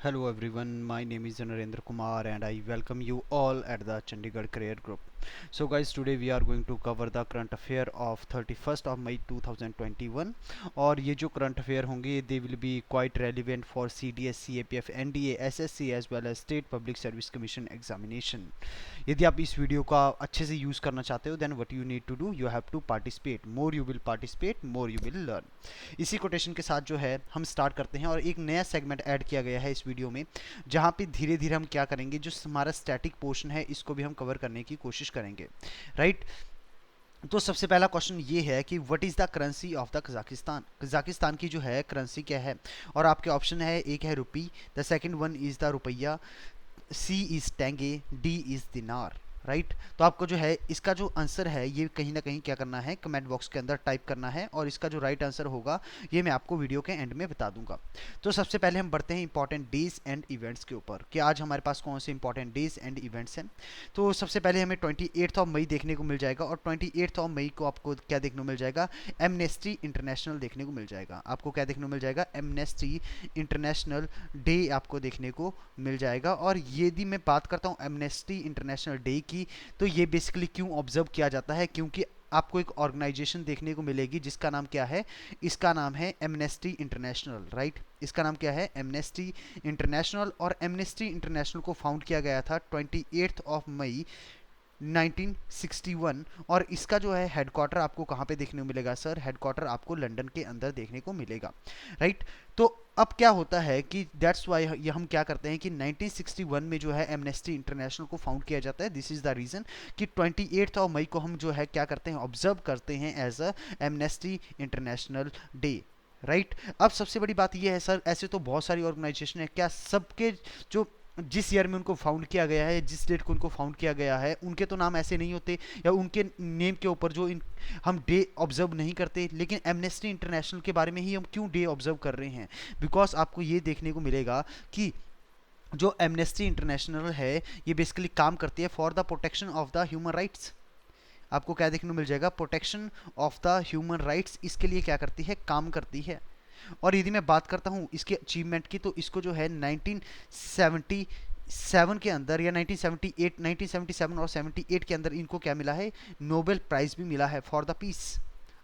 Hello everyone, my name is Narendra Kumar and I welcome you all at the Chandigarh Career Group. So guys, today we are going to cover the current affair of 31st of May 2021 और ये जो current affair होंगे they will be quite relevant for CDS, CAPF, NDA, SSC as well as State Public Service Commission examination. यदि आप इस video का अच्छे से यूज़ करना चाहते हो then what you need to do, you have to participate. More you will participate, more you will learn. इसी कोटेशन के साथ जो है हम स्टार्ट करते हैं और एक नया सेगमेंट ऐड किया गया है इस वीडियो में, जहाँ पे धीरे धीरे हम क्या करेंगे, जो हमारा स्टैटिक पोर्शन है इसको भी हम कवर करने की कोशिश करेंगे, राइट। तो सबसे पहला क्वेश्चन ये है कि what is the currency of the Kazakhstan. Kazakhstan की जो है करेंसी क्या है, और आपके ऑप्शन है, एक है rupee, the second one is the rupiah, C is tenge, D is dinar, right. तो आपको जो है इसका जो आंसर है ये कहीं ना कहीं क्या करना है, कमेंट बॉक्स के अंदर टाइप करना है, और इसका जो राइट आंसर होगा ये मैं आपको वीडियो के एंड में बता दूंगा। तो सबसे पहले हम बढ़ते हैं इंपॉर्टेंट डेज एंड इवेंट्स के ऊपर कि आज हमारे पास कौन से इंपॉर्टेंट डेज एंड इवेंट्स हैं। तो सबसे पहले हमें 28 ऑफ मई देखने को मिल जाएगा, और 28 ऑफ मई को आपको क्या देखने को मिल जाएगा, एमनेस्टी इंटरनेशनल देखने को मिल जाएगा। आपको क्या देखने को मिल जाएगा, एमनेस्टी इंटरनेशनल डे आपको देखने को मिल जाएगा। और यदि मैं बात करता हूँ एमनेस्टी इंटरनेशनल डे की, तो ये बेसिकली क्यों ऑब्जर्व किया जाता है, क्योंकि आपको एक ऑर्गेनाइजेशन देखने को मिलेगी जिसका नाम क्या है, इसका नाम है एमनेस्टी इंटरनेशनल, राइट। इसका नाम क्या है, एमनेस्टी इंटरनेशनल। और एमनेस्टी इंटरनेशनल को फाउंड किया गया था 28 ऑफ मई 1961, और इसका जो है हेडक्वार्टर आपको कहाँ पे देखने को मिलेगा सर, हेडक्वार्टर आपको लंदन के अंदर देखने को मिलेगा, राइट। तो अब क्या होता है कि दैट्स वाई ये हम क्या करते हैं कि 1961 में जो है एमनेस्टी इंटरनेशनल को फाउंड किया जाता है। दिस इज़ द रीज़न कि 28 ऑफ मई को हम जो है क्या करते हैं, ऑब्जर्व करते हैं as a Amnesty International day, right. अब सबसे बड़ी बात यह है सर, ऐसे तो बहुत सारी ऑर्गेनाइजेशन है, क्या सबके जो जिस ईयर में उनको फाउंड किया गया है, जिस डेट को उनको फाउंड किया गया है, उनके तो नाम ऐसे नहीं होते, या उनके नेम के ऊपर जो हम डे ऑब्जर्व नहीं करते। लेकिन एमनेस्टी इंटरनेशनल के बारे में ही हम क्यों डे ऑब्जर्व कर रहे हैं, बिकॉज आपको ये देखने को मिलेगा कि जो एमनेस्टी इंटरनेशनल है ये बेसिकली काम करती है for the protection of the human rights. आपको क्या देखने को मिल जाएगा, protection of the human rights, इसके लिए क्या करती है, काम करती है। और यदि मैं बात करता हूँ इसके अचीवमेंट की, तो इसको जो है 1977 के अंदर, या 1978, 1977 और 78 के अंदर इनको क्या मिला है, नोबेल प्राइज़ भी मिला है for the peace,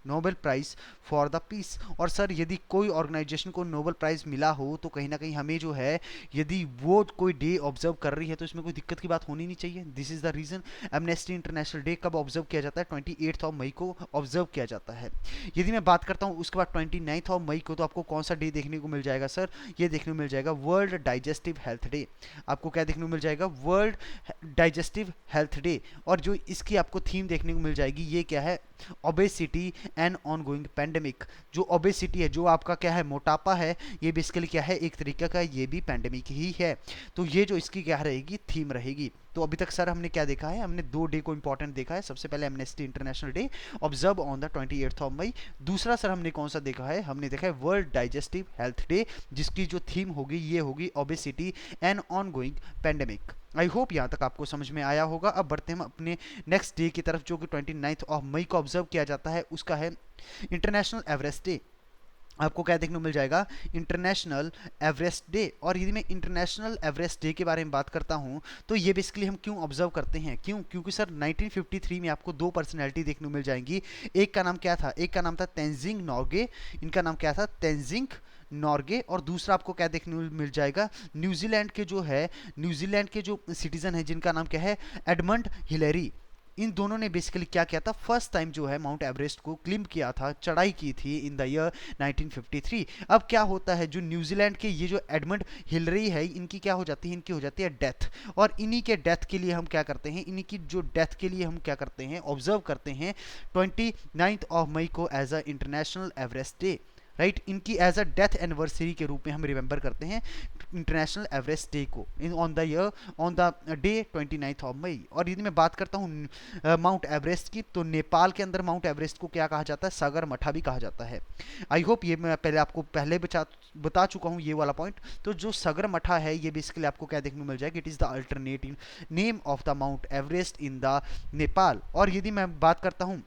Nobel prize for the peace. और सर यदि कोई ऑर्गेनाइजेशन को नोबेल प्राइज़ मिला हो तो कहीं ना कहीं हमें जो है, यदि वो कोई डे ऑब्जर्व कर रही है तो इसमें कोई दिक्कत की बात होनी नहीं चाहिए। This is the reason amnesty International day कब ऑब्जर्व किया जाता है, 28 ऑफ मई को ऑब्जर्व किया जाता है। यदि मैं बात करता हूँ उसके बाद 29 ऑफ मई को, तो आपको कौन सा डे देखने को मिल जाएगा सर, ये देखने को मिल जाएगा वर्ल्ड डाइजेस्टिव हेल्थ डे। आपको क्या देखने को मिल जाएगा, वर्ल्ड डाइजेस्टिव हेल्थ डे। और जो इसकी आपको थीम देखने को मिल जाएगी, ये क्या है, ओबेसिटी एंड ऑनगोइंग पेंडेमिक। जो ओबेसिटी है, जो आपका क्या है, मोटापा है, ये बेसिकली क्या है, एक तरीके का ये भी पेंडेमिक ही है। तो ये जो इसकी क्या रहेगी, थीम रहेगी। तो अभी तक सर हमने क्या देखा है, हमने दो डे को इंपॉर्टेंट देखा है। सबसे पहले Amnesty International day observe on the 28 of May. दूसरा सर हमने कौन सा देखा है, हमने देखा है वर्ल्ड डाइजेस्टिव हेल्थ डे, जिसकी जो थीम होगी ये होगी obesity and ongoing pandemic. I hope यहाँ तक आपको समझ में आया होगा। अब बढ़ते हैं हम अपने नेक्स्ट डे की तरफ, जो कि 29 ऑफ मई को ऑब्जर्व किया जाता है, उसका है इंटरनेशनल एवरेस्ट डे। आपको क्या देखने को मिल जाएगा, इंटरनेशनल एवरेस्ट डे। और यदि मैं इंटरनेशनल एवरेस्ट डे के बारे में बात करता हूं, तो ये बेसिकली हम क्यों ऑब्जर्व करते हैं, क्योंकि सर 1953 में आपको दो पर्सनैलिटी देखने को मिल जाएंगी। एक का नाम क्या था, एक का नाम था तेंजिंग नॉर्गे, इनका नाम क्या था, तेंजिंग नॉर्गे। और दूसरा आपको क्या देखने को मिल जाएगा, न्यूजीलैंड के जो है, न्यूजीलैंड के जो सिटीजन है जिनका नाम क्या है, एडमंड हिलेरी। इन दोनों ने बेसिकली क्या किया था, फर्स्ट टाइम जो है माउंट एवरेस्ट को क्लिम किया था, चढ़ाई की थी इन द ईयर 1953। अब क्या होता है, जो न्यूजीलैंड के ये जो एडमंड हिलरी है, इनकी क्या हो जाती है, इनकी हो जाती है डेथ। और इन्हीं के डेथ के लिए हम क्या करते हैं, इन्हीं की जो डेथ के लिए हम क्या करते हैं, ऑब्जर्व करते हैं 29 ऑफ मई को as a international Everest day, right. इनकी एज अ डेथ एनिवर्सरी के रूप में हम रिमेंबर करते हैं इंटरनेशनल एवरेस्ट डे को, in on the year, on the day 29 of May. और यदि मैं बात करता हूँ माउंट एवरेस्ट की, तो नेपाल के अंदर माउंट एवरेस्ट को क्या कहा जाता है, सगरमठा भी कहा जाता है। आई होप ये मैं पहले आपको पहले बता चुका हूँ ये वाला पॉइंट। तो जो सगरमठा है ये बेसिकली आपको क्या देखने को मिल जाएगा, it is the alternative name of the mount Everest in the Nepal. और यदि मैं बात करता हूँ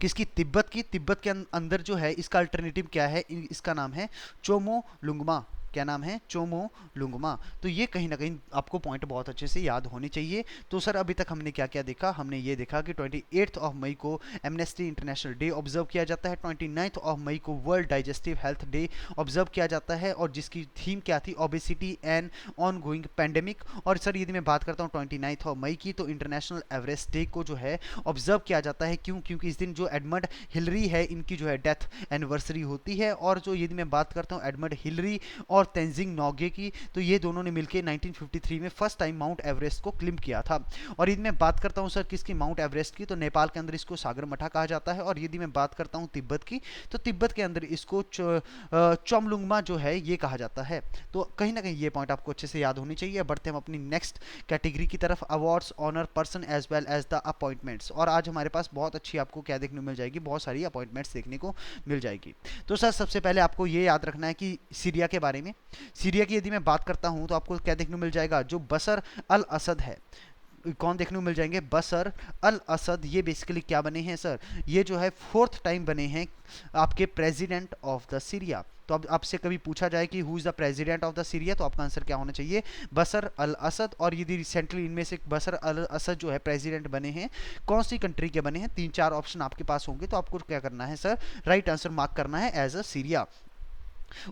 किसकी, तिब्बत की, तिब्बत के अंदर जो है इसका अल्टरनेटिव क्या है, इसका नाम है चोमो लुंगमा, क्या नाम है, चोमो लुंगमा। तो ये कहीं ना कहीं आपको पॉइंट बहुत अच्छे से याद होने चाहिए। तो सर अभी तक हमने क्या क्या देखा, हमने ये देखा कि 28 ऑफ मई को एमनेस्टी इंटरनेशनल डे ऑब्जर्व किया जाता है, 29 ऑफ मई को world digestive health day observe किया जाता है, और जिसकी थीम क्या थी, obesity and on going pandemic. और सर यदि मैं बात करता हूँ 29 ऑफ मई की, तो इंटरनेशनल एवरेस्ट डे को जो है ऑब्जर्व किया जाता है। क्यों? क्योंकि इस दिन जो एडमंड हिलरी है, इनकी जो है डेथ एनिवर्सरी होती है। और जो यदि मैं बात करता हूँ एडमंड हिलरी और तेंजिंग नोगे की, तो ये दोनों ने मिलकर 1953 में फर्स्ट टाइम माउंट एवरेस्ट को क्लिम किया था। और यदि मैं बात करता हूँ सर किसकी, माउंट एवरेस्ट की, तो नेपाल के अंदर इसको सागरमठा कहा जाता है। और यदि मैं बात करता हूँ तिब्बत की, तो तिब्बत के अंदर इसको चोमलुंगमा जो है ये कहा जाता है। तो कहीं ना कहीं ये पॉइंट आपको अच्छे से याद होनी चाहिए। बढ़ते हम अपनी नेक्स्ट कैटेगरी की तरफ, awards, honour, person as well as the appointments. और आज हमारे पास बहुत अच्छी आपको क्या देखने को मिल जाएगी, बहुत सारी अपॉइंटमेंट्स देखने को मिल जाएगी। तो सर सबसे पहले आपको ये याद रखना है कि सीरिया के बारे में, सीरिया की यदि मैं बात करता हूं तो आपको क्या देखने को मिल जाएगा, जो बशर अल असद है, कौन देखने को मिल जाएंगे, बशर अल असद। ये बेसिकली क्या बने हैं सर, ये जो है 4th टाइम बने हैं आपके प्रेसिडेंट ऑफ द सीरिया। तो अब आपसे कभी पूछा जाए कि who is the president of the Syria, तो आपका आंसर क्या होना चाहिए, बशर अल असद। और यदि रिसेंटली इनमें से बशर अल असद जो है प्रेसिडेंट बने हैं, कौन सी कंट्री के बने हैं, 3-4 ऑप्शन आपके पास होंगे, तो आपको क्या करना है सर, राइट आंसर मार्क करना है एज अ सीरिया।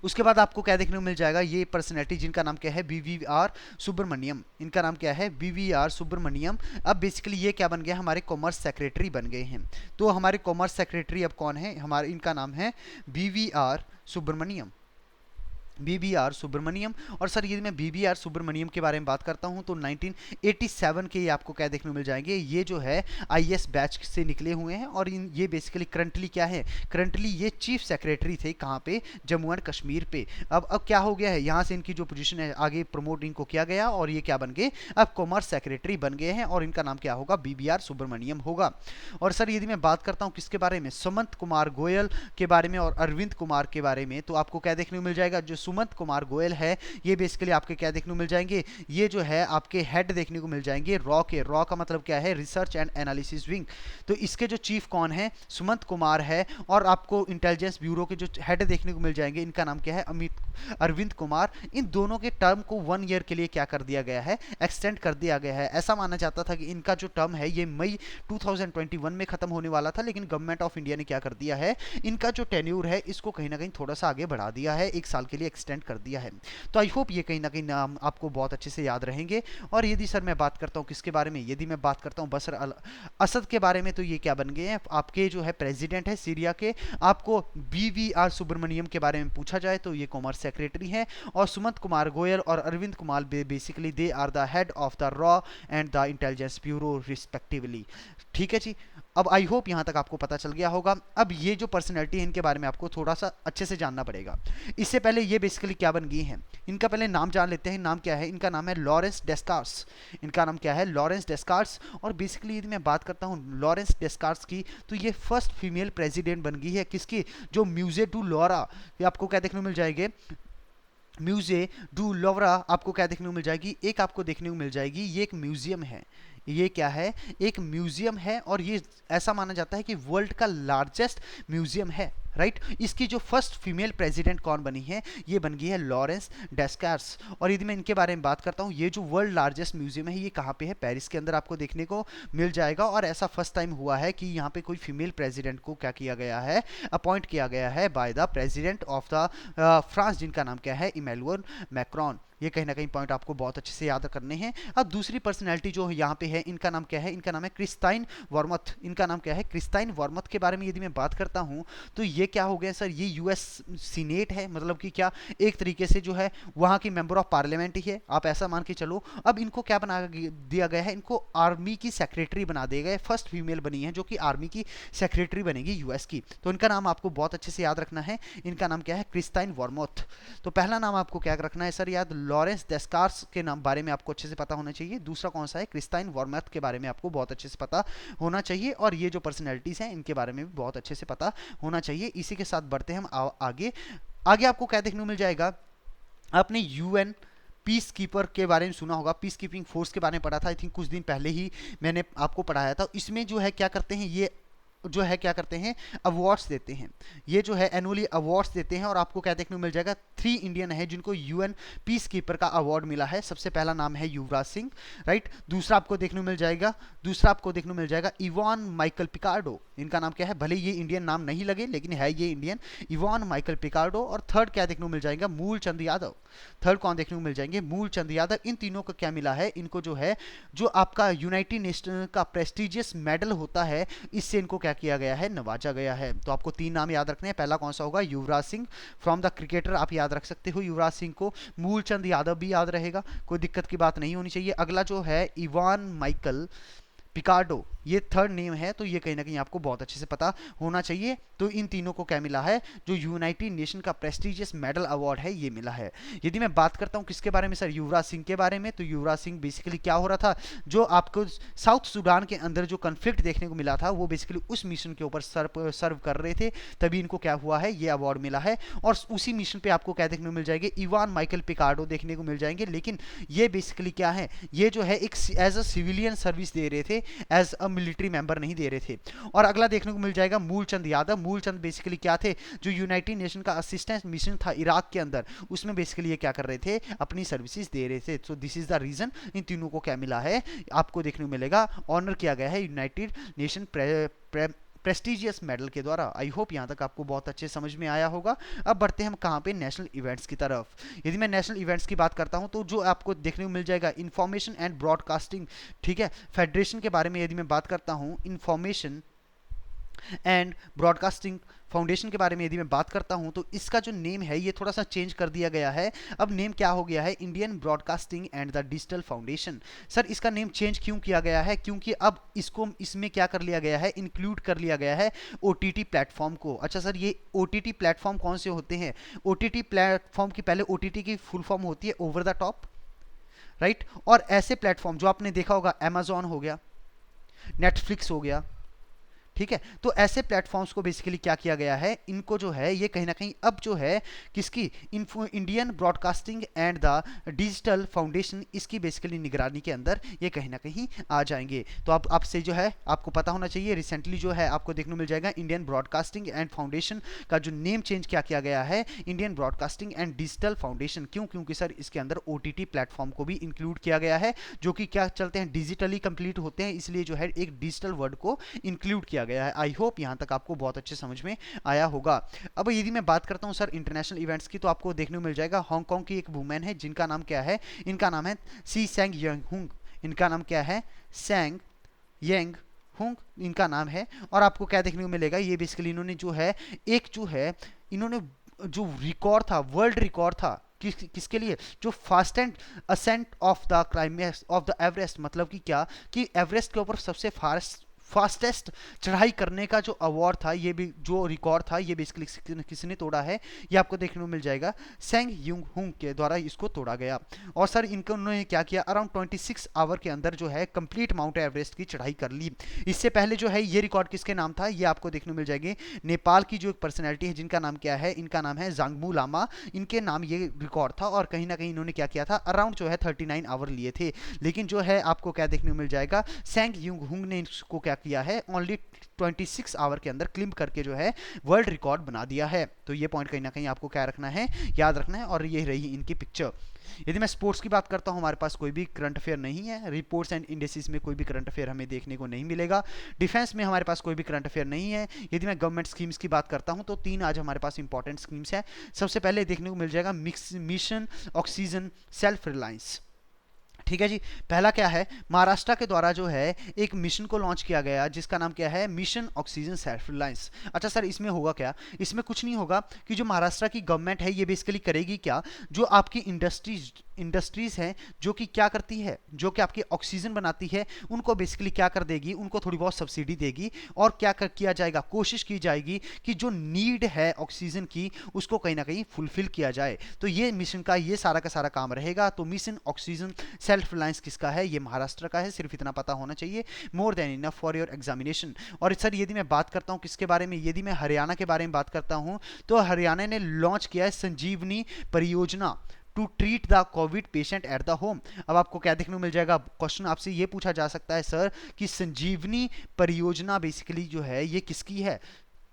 उसके बाद आपको क्या देखने को मिल जाएगा, ये पर्सनैलिटी जिनका नाम क्या है, BVR सुब्रमण्यम, इनका नाम क्या है, BVR सुब्रमण्यम। अब बेसिकली ये क्या बन गया, हमारे कॉमर्स सेक्रेटरी बन गए हैं। तो हमारे कॉमर्स सेक्रेटरी अब कौन है, हमारे इनका नाम है BVR सुब्रमण्यम, BVR सुब्रमण्यम। और सर यदि मैं BVR सुब्रमण्यम के बारे में बात करता हूं तो 1987 के ये आपको क्या देखने को मिल जाएंगे, ये जो है IS बैच से निकले हुए हैं। और ये बेसिकली करंटली क्या है, करंटली ये चीफ सेक्रेटरी थे, कहाँ पे, जम्मू एंड कश्मीर पे। अब क्या हो गया है, यहाँ से इनकी जो पोजीशन है आगे प्रमोट इनको किया गया, और ये क्या बन गए, अब कॉमर्स सेक्रेटरी बन गए हैं, और इनका नाम क्या होगा, BVR सुब्रमण्यम होगा। और सर यदि मैं बात करता हूँ किसके बारे में, सुमंत कुमार गोयल के बारे में और अरविंद कुमार के बारे में, तो आपको क्या देखने को मिल जाएगा, जो सुमंत कुमार गोयल है, ये बेसिकली आपके क्या देखने को मिल जाएंगे, ये जो है आपके हेड देखने को मिल जाएंगे रॉ के। रॉ का मतलब क्या है, रिसर्च एंड एनालिसिस विंग। तो इसके जो चीफ कौन है, सुमंत कुमार है। और आपको इंटेलिजेंस ब्यूरो के जो हेड देखने को मिल जाएंगे, इनका नाम क्या है, अरविंद कुमार। इन दोनों के टर्म को 1 ईयर के लिए क्या कर दिया गया है, एक्सटेंड कर दिया गया है। ऐसा माना जाता था कि इनका जो टर्म है ये मई 2021 में खत्म होने वाला था, लेकिन गवर्नमेंट ऑफ इंडिया ने क्या कर दिया है, इनका जो टेन्यूर है इसको कहीं ना कहीं थोड़ा सा आगे बढ़ा दिया है, 1 साल के लिए एक्सटेंड कर दिया है। तो आई होप ये कहीं ना कहीं नाम आपको बहुत अच्छे से याद रहेंगे। और यदि सर मैं बात करता हूँ किसके बारे में, यदि मैं बात करता हूँ बशर अल असद के बारे में, तो ये क्या बन गए हैं, आपके जो है प्रेसिडेंट है सीरिया के। आपको BVR सुब्रमण्यम के बारे में पूछा जाए तो ये कॉमर्स सेक्रेटरी हैं। और सुमंत कुमार गोयल और Arvind Kumar basically they are the head of the रॉ and the Intelligence Bureau respectively. ठीक है जी, अब आई होप यहाँ तक आपको पता चल गया होगा। अब ये जो पर्सनैलिटी है इनके बारे में आपको थोड़ा सा अच्छे से जानना पड़ेगा। इससे पहले ये बेसिकली क्या बन गई हैं, इनका पहले नाम जान लेते हैं। नाम क्या है, इनका नाम है लॉरेंस डेस्कार्स। इनका नाम क्या है, लॉरेंस डेस्कार्स। और बेसिकली यदि मैं बात करता हूँ लॉरेंस डेस्कार्स की, तो ये फर्स्ट फीमेल प्रेसिडेंट बन गई है किसकी, जो म्यूजे डू लॉरा, ये आपको क्या देखने को मिल जाएंगे, म्यूजे डू लोवरा आपको क्या देखने को मिल जाएगी, एक आपको देखने को मिल जाएगी, ये एक म्यूजियम है। ये क्या है, एक म्यूजियम है। और ये ऐसा माना जाता है कि वर्ल्ड का लार्जेस्ट म्यूजियम है, राइट। इसकी जो फर्स्ट फीमेल प्रेसिडेंट कौन बनी है, ये बन गई है लॉरेंस डेस्कार्स। और यदि मैं इनके बारे में बात करता हूँ, ये जो वर्ल्ड लार्जेस्ट म्यूजियम है ये कहाँ पे है, पेरिस के अंदर आपको देखने को मिल जाएगा। और ऐसा फर्स्ट टाइम हुआ है कि यहाँ पे कोई फीमेल प्रेसिडेंट को क्या किया गया है, अपॉइंट किया गया है by the president of the France, जिनका नाम क्या है, इमैनुअल मैक्रोन। ये कहीं ना कहीं पॉइंट आपको बहुत अच्छे से याद करने हैं। अब दूसरी पर्सनैलिटी जो यहाँ पे है, इनका नाम क्या है, इनका नाम है क्रिस्टाइन वॉर्मथ। इनका नाम क्या है, क्रिस्टाइन वॉर्मथ के बारे में यदि मैं बात करता हूँ तो ये क्या हो गया सर, ये US सीनेट है, मतलब कि क्या एक तरीके से जो है वहाँ की मेंबर ऑफ पार्लियामेंट ही है, आप ऐसा मान के चलो। अब इनको क्या बना दिया गया है, इनको आर्मी की सेक्रेटरी बना दिया गया, फर्स्ट फीमेल बनी है जो कि आर्मी की सेक्रेटरी बनेगी US की। तो इनका नाम आपको बहुत अच्छे से याद रखना है, इनका नाम क्या है, क्रिस्टाइन वॉर्मथ। तो पहला नाम आपको क्या रखना है सर याद, लॉरेंस डेस्कार्स के नाम बारे में आपको अच्छे से पता होना चाहिए। दूसरा कौन सा है, क्रिस्टाइन वॉर्मथ के बारे में आपको बहुत अच्छे से पता होना चाहिए। और ये जो पर्सनैलिटीज हैं इनके बारे में भी बहुत अच्छे से पता होना चाहिए। इसी के साथ बढ़ते हैं हम आगे। आगे आपको क्या देखने को मिल जाएगा, आपने UN पीस कीपर के बारे में सुना होगा, पीस कीपिंग फोर्स के बारे में पढ़ा था, आई थिंक कुछ दिन पहले ही मैंने आपको पढ़ाया था। इसमें जो है क्या करते हैं, ये जो है क्या करते हैं, अवार्ड्स देते हैं। ये जो है एनुअली अवार्ड्स देते हैं और आपको क्या देखने को मिल जाएगा, 3 इंडियन है जिनको यूएन पीस कीपर का अवार्ड मिला है। सबसे पहला नाम है युवराज सिंह, राइट। दूसरा आपको देखने को मिल जाएगा इवान माइकल पिकार्डो। इनका नाम क्या है, भले ये इंडियन नाम नहीं लगे लेकिन है ये इंडियन, इवान माइकल पिकार्डो। और थर्ड क्या देखने को मिल जाएगा, मूलचंद यादव। थर्ड कौन देखने को मिल जाएंगे, मूलचंद यादव। इन तीनों को क्या मिला है, इनको जो है जो आपका यूनाइटेड नेशन का प्रेस्टिजियस मेडल होता है, इससे इनको क्या किया गया है, नवाजा गया है। तो आपको 3 नाम याद रखने हैं। पहला कौन सा होगा, Yuvraj Singh from the cricketer, आप याद रख सकते हो युवराज सिंह को। मूलचंद यादव भी याद रहेगा, कोई दिक्कत की बात नहीं होनी चाहिए। अगला जो है इवान माइकल पिकार्डो, ये थर्ड नेम है, तो ये कहीं ना कहीं आपको बहुत अच्छे से पता होना चाहिए। तो इन तीनों को क्या मिला है, जो यूनाइटेड नेशन का प्रेस्टिजियस मेडल अवार्ड है, ये मिला है। यदि मैं बात करता हूं किसके बारे में सर, युवराज सिंह के बारे में, तो युवराज सिंह बेसिकली क्या हो रहा था, जो आपको साउथ सूडान के अंदर जो कन्फ्लिक्ट देखने को मिला था, वो बेसिकली उस मिशन के ऊपर सर्व कर रहे थे, तभी इनको क्या हुआ है, ये अवार्ड मिला है। और उसी मिशन पे आपको क्या देखने को मिल जाएंगे, इवान माइकल पिकार्डो देखने को मिल जाएंगे। लेकिन ये बेसिकली क्या है, ये जो है एक एज अ सिविलियन सर्विस दे रहे थे, एज अ मिलिट्री मेंबर नहीं दे रहे थे। और अगला देखने को मिल जाएगा मूलचंद यादव। मूलचंद बेसिकली क्या थे, जो यूनाइटेड नेशन का असिस्टेंस मिशन था इराक के अंदर, उसमें बेसिकली ये क्या कर रहे थे, अपनी सर्विसेज दे रहे थे। So this is the reason इन तीनों को क्या मिला है, आपको देखने को मिलेगा, ऑनर किया गया है यूनाइटेड नेशन प्रेस्टिजियस मेडल के द्वारा। आई होप यहाँ तक आपको बहुत अच्छे समझ में आया होगा। अब बढ़ते हैं हम कहाँ पे, नेशनल इवेंट्स की तरफ। यदि मैं नेशनल इवेंट्स की बात करता हूँ, तो जो आपको देखने को मिल जाएगा इंफॉर्मेशन एंड ब्रॉडकास्टिंग, ठीक है, फेडरेशन के बारे में यदि मैं बात करता हूँ, इंफॉर्मेशन एंड ब्रॉडकास्टिंग फाउंडेशन के बारे में यदि मैं बात करता हूं, तो इसका जो नेम है ये थोड़ा सा चेंज कर दिया गया है। अब नेम क्या हो गया है, Indian broadcasting and the digital foundation. Sir इसका नेम चेंज क्यों किया गया है, क्योंकि अब इसको इसमें क्या कर लिया गया है, इंक्लूड कर लिया गया है ओटीटी प्लेटफॉर्म को। अच्छा सर, ये ओटीटी प्लेटफॉर्म कौन से होते हैं, ओटीटी प्लेटफॉर्म की पहले ओटीटी की फुल फॉर्म होती है ओवर द टॉप, राइट। और ऐसे प्लेटफॉर्म जो आपने देखा होगा, अमेजॉन हो गया, नेटफ्लिक्स हो गया, ठीक है। तो ऐसे प्लेटफॉर्म्स को बेसिकली क्या किया गया है, इनको जो है ये कहीं ना कहीं अब जो है किसकी, Indian broadcasting and the digital foundation, इसकी बेसिकली निगरानी के अंदर ये कहीं ना कहीं आ जाएंगे। तो अब आपसे जो है आपको पता होना चाहिए, रिसेंटली जो है आपको देखने को मिल जाएगा इंडियन ब्रॉडकास्टिंग एंड फाउंडेशन का जो नेम चेंज क्या किया गया है, Indian broadcasting and digital foundation. क्यों, क्योंकि सर इसके अंदर ओटीटी प्लेटफॉर्म को भी इंक्लूड किया गया है, जो कि क्या चलते हैं, डिजिटली कंप्लीट होते हैं, इसलिए जो है एक डिजिटल वर्ड को इंक्लूड किया गया है। आई होप यहां तक आपको बहुत अच्छे समझ में आया होगा। अब यदि मैं बात करता हूं सर इंटरनेशनल इवेंट्स की, तो आपको देखने को मिल जाएगा हांगकांग की एक वुमेन है जिनका नाम क्या है, इनका नाम है सी सेंग यंग हुंग। इनका नाम क्या है, सेंग यंग हुंग इनका नाम है। और आपको क्या देखने को मिलेगा, ये बेसिकली इन्होंने जो है एक जो है इन्होंने जो रिकॉर्ड था, वर्ल्ड रिकॉर्ड था किसके लिए, जो fast and ascent of the climax of the Everest, मतलब कि क्या, कि एवरेस्ट के ऊपर सबसे फास्टेस्ट चढ़ाई करने का जो अवार्ड था, ये भी जो रिकॉर्ड था, ये बेसिकली किसने तोड़ा है, ये आपको देखने को मिल जाएगा सेंग युंग हुंग के द्वारा इसको तोड़ा गया। और सर इनको उन्होंने क्या किया, अराउंड 26 आवर के अंदर जो है कंप्लीट माउंट एवरेस्ट की चढ़ाई कर ली। इससे पहले जो है ये रिकॉर्ड किसके नाम था, ये आपको देखने को मिल जाएंगे नेपाल की जो एक पर्सनैलिटी है जिनका नाम क्या है, इनका नाम है जांगमू लामा। इनके नाम ये रिकॉर्ड था और कहीं ना कहीं इन्होंने क्या किया था, अराउंड जो है 39 आवर लिए थे। लेकिन जो है आपको क्या देखने को मिल जाएगा, सेंग युंग हुंग ने इसको क्या किया है, ओनली 26 आवर के अंदर क्लिम करके जो है वर्ल्ड रिकॉर्ड बना दिया है। तो ये पॉइंट कहीं ना कहीं आपको क्या रखना है, याद रखना है। और ये रही इनकी पिक्चर। यदि मैं स्पोर्ट्स की बात करता हूं, हमारे पास कोई भी करंट अफेयर नहीं है, रिपोर्ट्स एंड इंडेक्सेस में कोई भी करंट अफेयर हमें देखने को नहीं मिलेगा, डिफेंस में हमारे पास कोई भी करंट अफेयर नहीं है। यदि मैं गवर्नमेंट स्कीम्स की बात करता हूं, तो 3 आज हमारे पास इंपॉर्टेंट स्कीम्स है। सबसे पहले देखने को मिल जाएगा मिशन ऑक्सीजन सेल्फ रिलायंस, ठीक है जी। पहला क्या है, महाराष्ट्र के द्वारा जो है एक मिशन को लॉन्च किया गया जिसका नाम क्या है, मिशन ऑक्सीजन सेल्फ रिलायंस। अच्छा सर, इसमें होगा क्या, इसमें कुछ नहीं होगा कि जो महाराष्ट्र की गवर्नमेंट है ये बेसिकली करेगी क्या, जो आपकी इंडस्ट्रीज हैं जो कि क्या करती है, जो कि आपकी ऑक्सीजन बनाती है, उनको बेसिकली क्या कर देगी, उनको थोड़ी बहुत सब्सिडी देगी। और क्या किया जाएगा, कोशिश की जाएगी कि जो नीड है ऑक्सीजन की उसको कहीं ना कहीं फुलफिल किया जाए। तो ये मिशन का ये सारा का सारा काम रहेगा। तो मिशन ऑक्सीजन सेल्फ रिलायंस किसका है, ये महाराष्ट्र का है, सिर्फ इतना पता होना चाहिए, more than enough for your examination. और सर यदि मैं बात करता हूं किसके बारे में, यदि मैं हरियाणा के बारे में बात करता हूं, तो हरियाणा ने लॉन्च किया है संजीवनी परियोजना, to treat the Covid patient at the home. अब आपको क्या देखने को मिल जाएगा, क्वेश्चन आपसे ये पूछा जा सकता है सर कि संजीवनी परियोजना बेसिकली जो है ये किसकी है।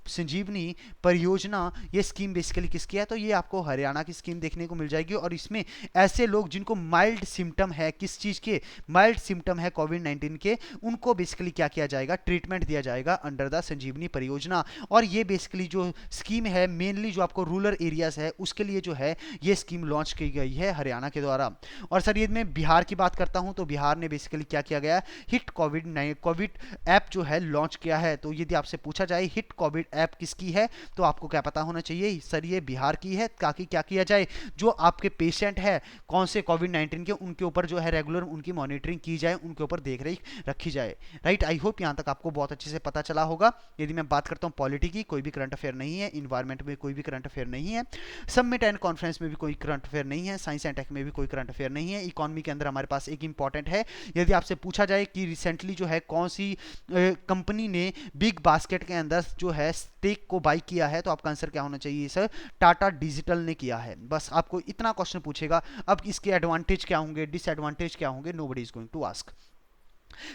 संजीवनी परियोजना ये स्कीम बेसिकली किसकी है, तो ये आपको हरियाणा की स्कीम देखने को मिल जाएगी। और इसमें ऐसे लोग जिनको माइल्ड सिम्टम है, किस चीज़ के माइल्ड सिम्टम है कोविड 19 के, उनको बेसिकली क्या किया जाएगा, ट्रीटमेंट दिया जाएगा अंडर द संजीवनी परियोजना। और ये बेसिकली जो स्कीम है मेनली जो आपको रूरल एरियाज है उसके लिए जो है ये स्कीम लॉन्च की गई है हरियाणा के द्वारा। और सर ये मैं बिहार की बात करता हूँ तो बिहार ने बेसिकली क्या किया गया, हिट कोविड ऐप जो है लॉन्च किया है। तो यदि आपसे पूछा जाए हिट कोविड ऐप किसकी है तो आपको क्या पता होना चाहिए, सर ये बिहार की है। ताकि क्या किया जाए, जो आपके पेशेंट है कौन से कोविड 19 के, उनके ऊपर जो है रेगुलर उनकी मॉनिटरिंग की जाए, उनके ऊपर देख रेख रखी जाए। राइट, आई होप यहां तक आपको बहुत अच्छे से पता चला होगा। यदि मैं बात करता हूं पॉलिटी की, कोई भी करंट अफेयर नहीं है, इन्वायरमेंट में कोई भी करंट अफेयर नहीं है, समिट एंड कॉन्फ्रेंस में भी कोई करंट अफेयर नहीं है, साइंस एंड टेक में भी कोई करंट अफेयर नहीं है। इकोनॉमी के अंदर हमारे पास एक इंपॉर्टेंट है, यदि आपसे पूछा जाए कि रिसेंटली जो है कौन सी कंपनी ने बिग बास्केट के अंदर जो है स्टेक को बाई किया है, तो आपका आंसर क्या होना चाहिए सर, टाटा डिजिटल ने किया है। बस आपको इतना क्वेश्चन पूछेगा। अब इसके एडवांटेज क्या होंगे, डिसएडवांटेज क्या होंगे, nobody is going to ask.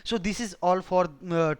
So this is all for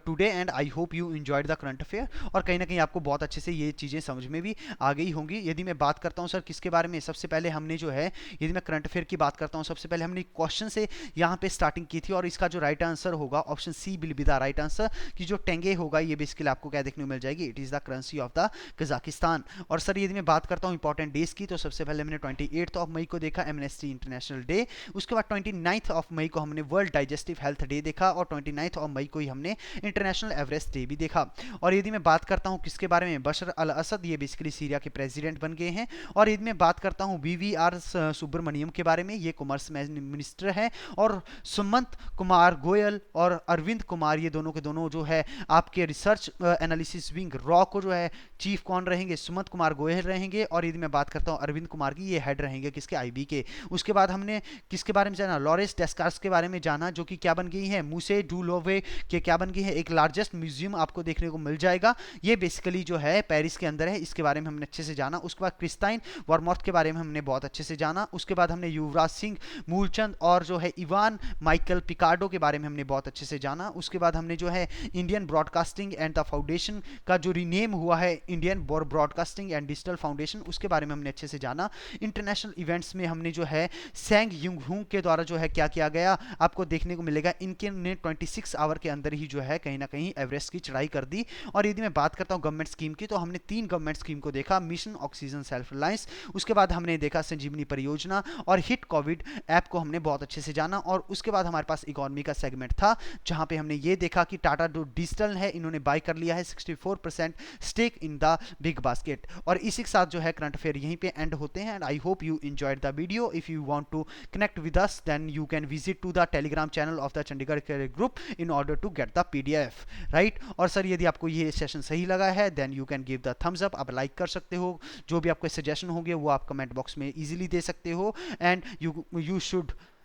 today and I hope you enjoyed the current affair. और कहीं ना कहीं आपको बहुत अच्छे से ये चीज़ें समझ में भी आ गई होंगी। यदि मैं बात करता हूँ सर किसके बारे में, सबसे पहले हमने जो है, यदि मैं करंट अफेयर की बात करता हूँ, सबसे पहले हमने क्वेश्चन से यहाँ पे स्टार्टिंग की थी। और इसका जो राइट आंसर होगा option C will be the right answer, कि जो टेंगे होगा ये बेसिकली आपको क्या देखने को मिल जाएगी, it is the currency of the Kazakhstan. और सर यदि मैं बात करता हूँ इंपॉर्टेंट डेज की, तो सबसे पहले हमने 28 ऑफ मई को देखा एमनेस्टी इंटरनेशनल डे। उसके बाद 29 ऑफ मई को हमने वर्ल्ड डाइजेस्टिव हेल्थ डे देखा। और 29 मई को ही हमने इंटरनेशनल एवरेस्ट डे भी देखा। और यदि मैं बात करता हूं किसके बारे में, बशर अल असद, ये बेसिकली सीरिया के प्रेसिडेंट बन गए हैं। और यदि मैं बात करता हूं वीवीआर सुब्रमण्यम के बारे में, ये कॉमर्स मिनिस्टर है। और सुमंत कुमार गोयल और अरविंद कुमार, ये दोनों के दोनों जो है आपके रिसर्च एनालिसिस विंग रॉ को जो है चीफ कौन रहेंगे, सुमंत कुमार गोयल रहेंगे। और यदि मैं बात करता हूं अरविंद कुमार की, ये हेड रहेंगे किसके, आईबी के। उसके बाद हमने किसके बारे में जाना, लॉरेंस डेस्कार्स के बारे में जाना, जो कि क्या बन गई है, मूसे डू लोवे कि क्या बन गई है, एक लार्जेस्ट म्यूजियम आपको देखने को मिल जाएगा। ये बेसिकली जो है पेरिस के अंदर है, इसके बारे में हमने अच्छे से जाना। उसके बाद क्रिस्टाइन वर्मोथ के बारे में हमने बहुत अच्छे से जाना। उसके बाद हमने युवराज सिंह मूलचंद और जो है इवान माइकल पिकार्डो के बारे में हमने बहुत अच्छे से जाना। उसके बाद हमने जो है Indian broadcasting and the foundation का जो रीनेम हुआ है Indian broadcasting and digital foundation, उसके बारे में हमने अच्छे से जाना। इंटरनेशनल इवेंट्स में हमने जो है सेंग युंग हुंग के द्वारा जो है क्या किया गया आपको देखने को मिलेगा, इनके ने 26 आवर के अंदर ही जो है कहीं ना कहीं एवरेस्ट की चढ़ाई कर दी। और यदि मैं बात करता हूं गवर्नमेंट स्कीम की, तो हमने 3 गवर्नमेंट स्कीम को देखा, मिशन ऑक्सीजन सेल्फ रिलायंस, उसके बाद हमने देखा संजीवनी परियोजना और हिट कोविड ऐप को हमने बहुत अच्छे से जाना। और उसके बाद हमारे पास इकोनॉमी का सेगमेंट था, जहां पे हमने ये देखा कि टाटा जो डिजिटल है इन्होंने बाय कर लिया है 64% stake in the Big Basket. और इसी के साथ जो है करंट अफेयर यहीं पे एंड होते हैं। And I hope you enjoyed the video. If you want to connect with us then you can visit to the telegram channel of the Chandigarh Career Group in order to get the PDF, right? और sir यदि आपको ये session सही लगा है then you can give the thumbs up, आप like कर सकते हो। जो भी आपके सजेशन होंगे वो आप कमेंट बॉक्स में इजीली दे सकते हो। And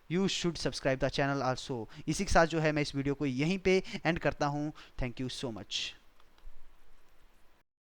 you should subscribe the channel also। इसी के साथ जो है मैं इस वीडियो को यहीं पे एंड करता हूँ। Thank you so much.